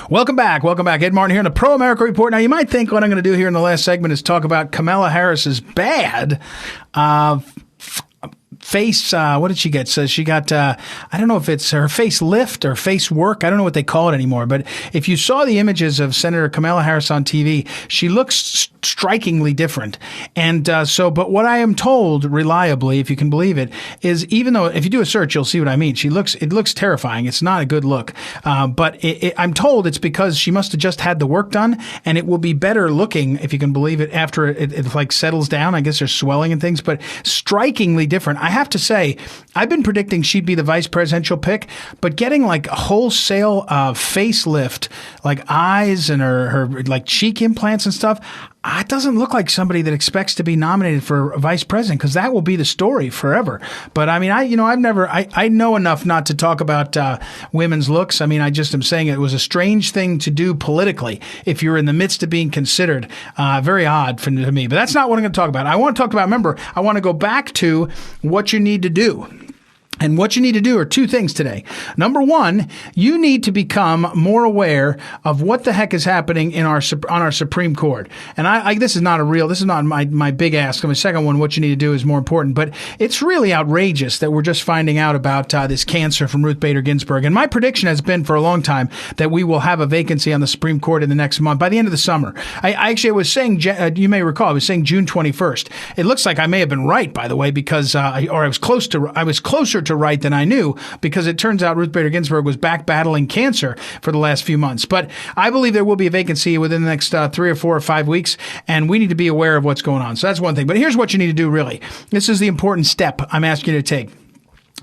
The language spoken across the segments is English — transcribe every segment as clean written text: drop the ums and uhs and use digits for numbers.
Welcome back. Welcome back. Ed Martin here on the Pro America Report. Now, you might think what I'm going to do here in the last segment is talk about Kamala Harris's bad face, what did she get? So she got, I don't know if it's her face lift or face work. I don't know what they call it anymore. But if you saw the images of Senator Kamala Harris on TV, she looks strikingly different. And but what I am told reliably, if you can believe it, is even though if you do a search, you'll see what I mean. It looks terrifying. It's not a good look. But I'm told it's because she must have just had the work done, and it will be better looking, if you can believe it, after it like settles down. I guess there's swelling and things, but strikingly different. I have to say, I've been predicting she'd be the vice presidential pick, but getting like a wholesale facelift, like eyes and her like cheek implants and stuff, it doesn't look like somebody that expects to be nominated for vice president, because that will be the story forever. But I mean, I know enough not to talk about women's looks. I mean, I just am saying it was a strange thing to do politically if you're in the midst of being considered. Very odd to me. But that's not what I'm going to talk about. I want to talk about, remember, I want to go back to what you need to do. And what you need to do are two things today. Number one, you need to become more aware of what the heck is happening on our Supreme Court. And this is not my big ask. My second one, what you need to do is more important. But it's really outrageous that we're just finding out about this cancer from Ruth Bader Ginsburg. And my prediction has been for a long time that we will have a vacancy on the Supreme Court in the next month, by the end of the summer. I was saying, you may recall, I was saying June 21st. It looks like I may have been right, by the way, because I was closer to right than I knew, because it turns out Ruth Bader Ginsburg was back battling cancer for the last few months. But I believe there will be a vacancy within the next 3 or 4 or 5 weeks, and we need to be aware of what's going on. So that's one thing. But here's what you need to do, really. This is the important step I'm asking you to take.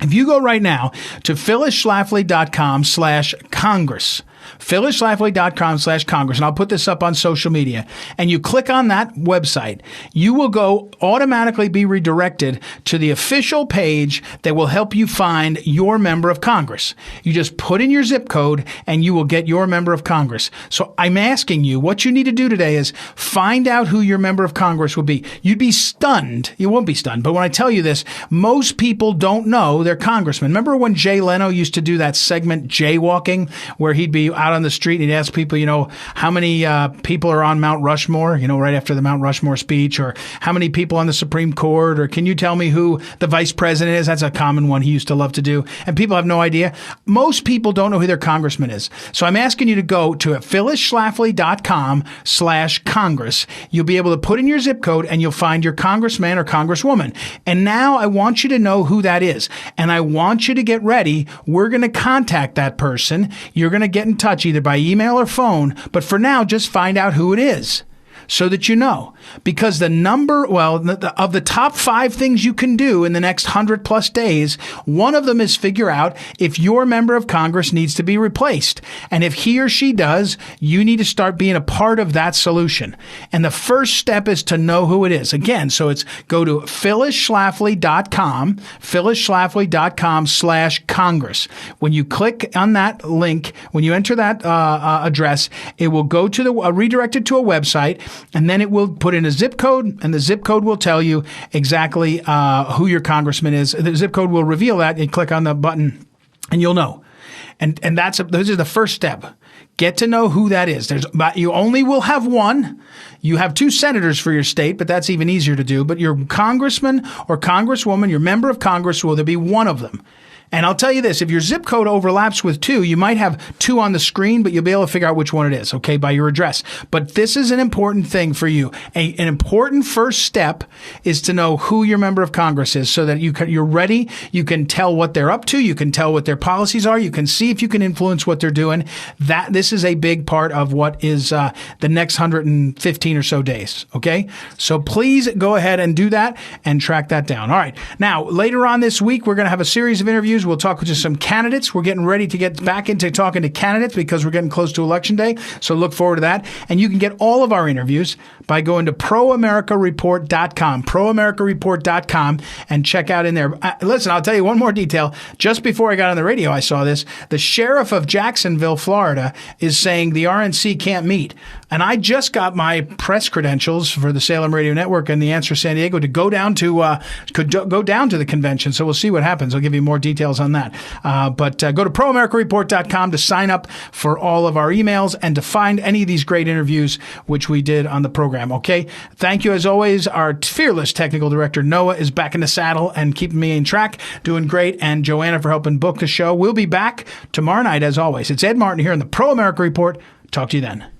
If you go right now to phyllisschlafly.com/Congress, phyllisschlafly.com/Congress, and I'll put this up on social media, and you click on that website, you will automatically be redirected to the official page that will help you find your member of Congress. You just put in your zip code and you will get your member of Congress. So I'm asking you, what you need to do today is find out who your member of Congress will be. You'd be stunned. You won't be stunned, but when I tell you this, most people don't know their congressman. Remember when Jay Leno used to do that segment, Jaywalking, where he'd be out on the street and he'd ask people, how many people are on Mount Rushmore, right after the Mount Rushmore speech, or how many people on the Supreme Court, or can you tell me who the vice president is? That's a common one he used to love to do. And people have no idea. Most people don't know who their congressman is. So I'm asking you to go to phyllisschlafly.com/Congress. You'll be able to put in your zip code and you'll find your congressman or congresswoman. And now I want you to know who that is. And I want you to get ready. We're going to contact that person. You're going to get in touch either by email or phone. But for now, just find out who it is, so that you know. Because of the top 5 things you can do in the next 100+ days, one of them is figure out if your member of Congress needs to be replaced. And if he or she does, you need to start being a part of that solution. And the first step is to know who it is. Again, so it's go to phyllisschlafly.com/Congress. When you click on that link, when you enter that address, it will go to redirected to a website, and then it will put in a zip code, and the zip code will tell you exactly who your congressman is. The zip code will reveal that. You click on the button, and you'll know. And this is the first step. Get to know who that is. You only will have one. You have 2 senators for your state, but that's even easier to do. But your congressman or congresswoman, your member of Congress, will there be one of them? And I'll tell you this, if your zip code overlaps with 2, you might have 2 on the screen, but you'll be able to figure out which one it is, okay, by your address. But this is an important thing for you. An important first step is to know who your member of Congress is, so that you're ready. You can tell what they're up to. You can tell what their policies are. You can see if you can influence what they're doing. This is a big part of what is the next 115 or so days, okay? So please go ahead and do that and track that down. All right. Now, later on this week, we're going to have a series of interviews. We'll talk to some candidates. We're getting ready to get back into talking to candidates because we're getting close to Election Day. So look forward to that. And you can get all of our interviews by going to proamericareport.com, proamericareport.com, and check out in there. Listen, I'll tell you one more detail. Just before I got on the radio, I saw this. The sheriff of Jacksonville, Florida, is saying the RNC can't meet. And I just got my press credentials for the Salem Radio Network and the Answer San Diego to go down to the convention. So we'll see what happens. I'll give you more details details on that. But go to proamericareport.com to sign up for all of our emails and to find any of these great interviews which we did on the program. Okay. Thank you as always. Our fearless technical director, Noah, is back in the saddle and keeping me in track, doing great. And Joanna for helping book the show. We'll be back tomorrow night as always. It's Ed Martin here in the Pro America Report. Talk to you then.